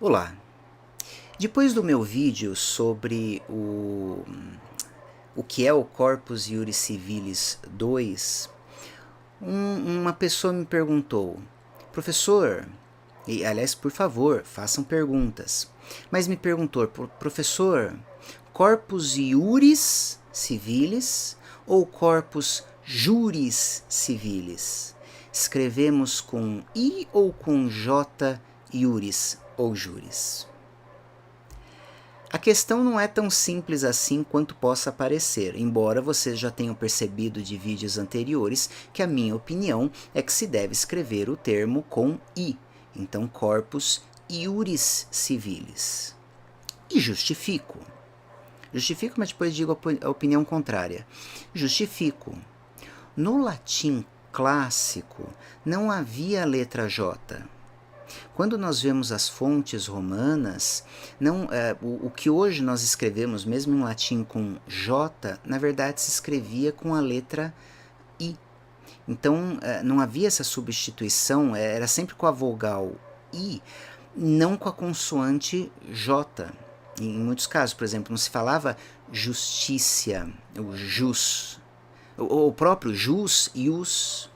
Olá! Depois do meu vídeo sobre o que é o Corpus Iuris Civilis 2, uma pessoa me perguntou: professor, e aliás, por favor, façam perguntas, mas me perguntou: professor, Corpus Iuris Civilis ou Corpus Juris Civilis? Escrevemos com I ou com J Iuris ou Juris? A questão não é tão simples assim quanto possa parecer, embora vocês já tenham percebido de vídeos anteriores que a minha opinião é que se deve escrever o termo com I, então Corpus Iuris Civilis. E justifico. Justifico, mas depois digo a opinião contrária. Justifico. No latim clássico não havia a letra J. Quando nós vemos as fontes romanas, o que hoje nós escrevemos, mesmo em latim com J, na verdade se escrevia com a letra I. Então não havia essa substituição, era sempre com a vogal I, não com a consoante J. Em muitos casos, por exemplo, não se falava justícia, o jus, o próprio jus, ius,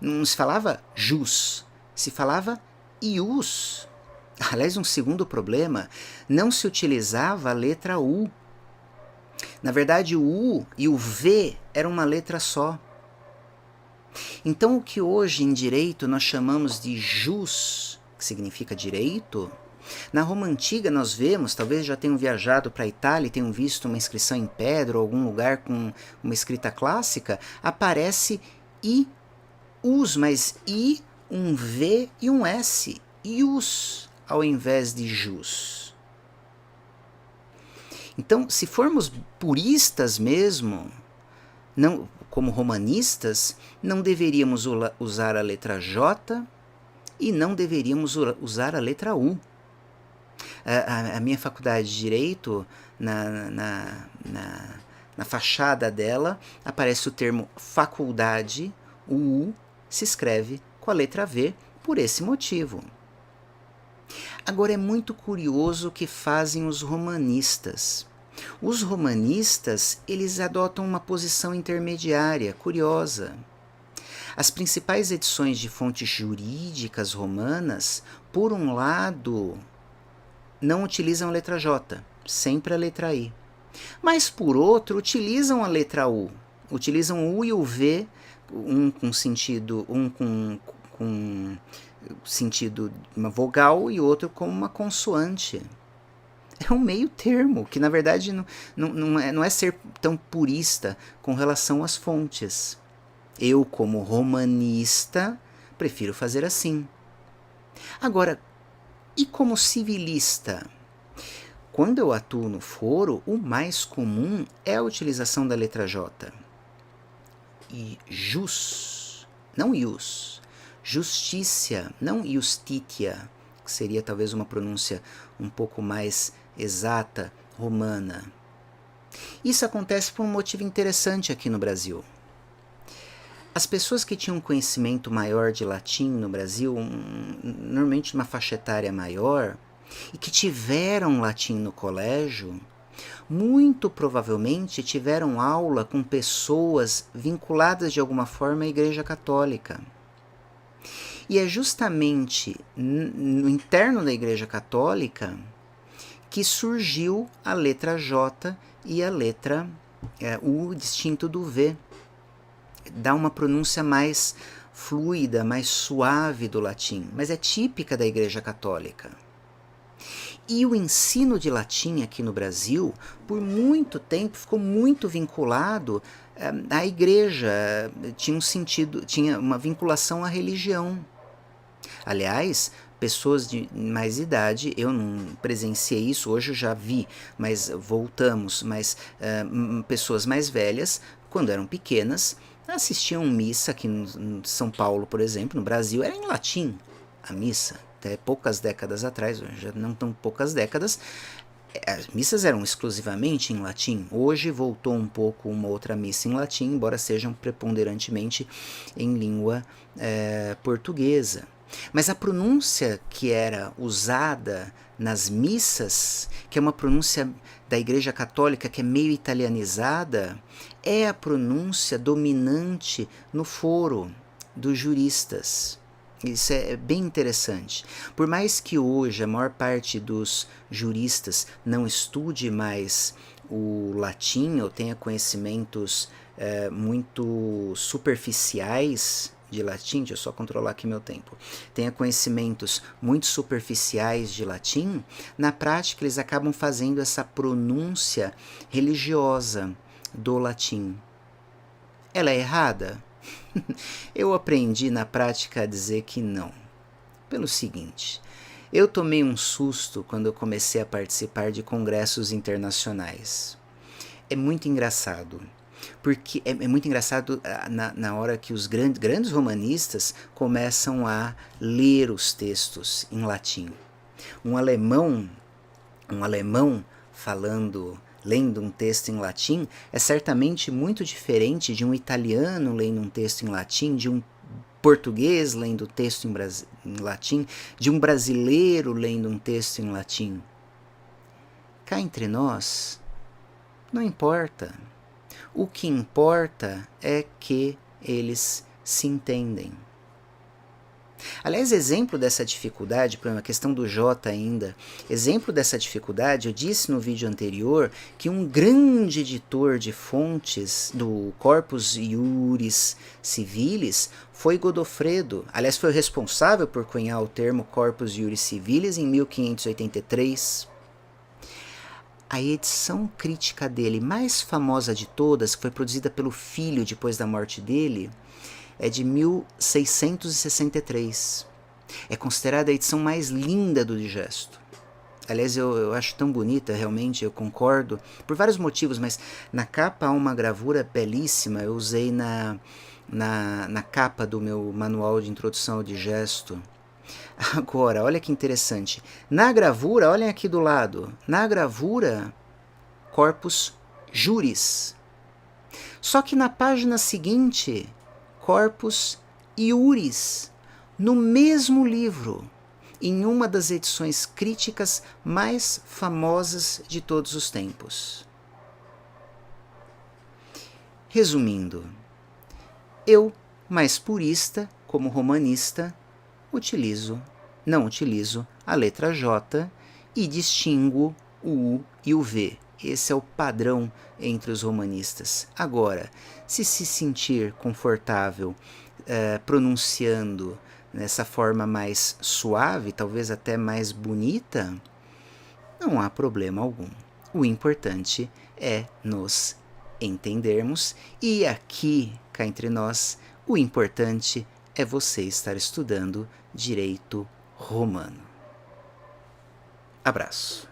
não se falava jus, se falava ius. Aliás, um segundo problema, não se utilizava a letra U. Na verdade, o U e o V eram uma letra só. Então, o que hoje em direito nós chamamos de jus, que significa direito, na Roma Antiga nós vemos, talvez já tenham viajado para a Itália e tenham visto uma inscrição em pedra ou algum lugar com uma escrita clássica, aparece ius, mas I, um V e um S, ius, ao invés de jus. Então, se formos puristas mesmo, não, como romanistas, não deveríamos usar a letra J e não deveríamos usar a letra U. A minha faculdade de Direito, na fachada dela, aparece o termo faculdade, o U se escreve com a letra V por esse motivo. Agora é muito curioso o que fazem os romanistas. Os romanistas, eles adotam uma posição intermediária, curiosa. As principais edições de fontes jurídicas romanas, por um lado, não utilizam a letra J, sempre a letra I. Mas, por outro, utilizam a letra U. Utilizam o U e o V, um com sentido uma vogal e outro como uma consoante. É um meio termo, que na verdade não é ser tão purista com relação às fontes. Eu, como romanista, prefiro fazer assim. Agora, e como civilista? Quando eu atuo no foro, o mais comum é a utilização da letra J. E jus, não ius. Justícia, não justitia, que seria talvez uma pronúncia um pouco mais exata, romana. Isso acontece por um motivo interessante aqui no Brasil. As pessoas que tinham conhecimento maior de latim no Brasil, normalmente numa faixa etária maior, e que tiveram latim no colégio, muito provavelmente tiveram aula com pessoas vinculadas de alguma forma à Igreja Católica. E é justamente no interno da Igreja Católica que surgiu a letra J e a letra U distinto do V. Dá uma pronúncia mais fluida, mais suave do latim, mas é típica da Igreja Católica. E o ensino de latim aqui no Brasil, por muito tempo, ficou muito vinculado à igreja, tinha uma vinculação à religião. Aliás, pessoas de mais idade, eu não presenciei isso, hoje eu já vi, mas voltamos, mas pessoas mais velhas, quando eram pequenas, assistiam missa aqui em São Paulo, por exemplo, no Brasil, era em latim a missa. Até poucas décadas atrás, já não tão poucas décadas, as missas eram exclusivamente em latim. Hoje voltou um pouco uma outra missa em latim, embora sejam preponderantemente em língua portuguesa. Mas a pronúncia que era usada nas missas, que é uma pronúncia da Igreja Católica que é meio italianizada, é a pronúncia dominante no foro dos juristas. Isso é bem interessante. Por mais que hoje a maior parte dos juristas não estude mais o latim ou tenha conhecimentos muito superficiais de latim, deixa eu só controlar aqui meu tempo, tenha conhecimentos muito superficiais de latim, na prática eles acabam fazendo essa pronúncia religiosa do latim. Ela é errada? Eu aprendi na prática a dizer que não. Pelo seguinte, eu tomei um susto quando eu comecei a participar de congressos internacionais. É muito engraçado, porque é muito engraçado na hora que os grandes romanistas começam a ler os textos em latim. Um alemão lendo um texto em latim é certamente muito diferente de um italiano lendo um texto em latim, de um português lendo texto em latim, de um brasileiro lendo um texto em latim. Cá entre nós, não importa. O que importa é que eles se entendem. Aliás, exemplo dessa dificuldade, por exemplo, a questão do J ainda, exemplo dessa dificuldade, eu disse no vídeo anterior que um grande editor de fontes do Corpus Iuris Civilis foi Godofredo. Aliás, foi o responsável por cunhar o termo Corpus Iuris Civilis em 1583. A edição crítica dele mais famosa de todas, que foi produzida pelo filho depois da morte dele, é de 1663. É considerada a edição mais linda do Digesto. Aliás, eu acho tão bonita, realmente, eu concordo, por vários motivos, mas na capa há uma gravura belíssima, eu usei na capa do meu manual de introdução ao Digesto. Agora, olha que interessante. Na gravura, olhem aqui do lado, na gravura, Corpus Juris. Só que na página seguinte, Corpus Iuris, no mesmo livro, em uma das edições críticas mais famosas de todos os tempos. Resumindo, eu, mais purista, como romanista, não utilizo a letra J e distingo o U e o V. Esse é o padrão entre os romanistas. Agora, se sentir confortável pronunciando nessa forma mais suave, talvez até mais bonita, não há problema algum. O importante é nos entendermos e aqui, cá entre nós, o importante é você estar estudando direito romano. Abraço.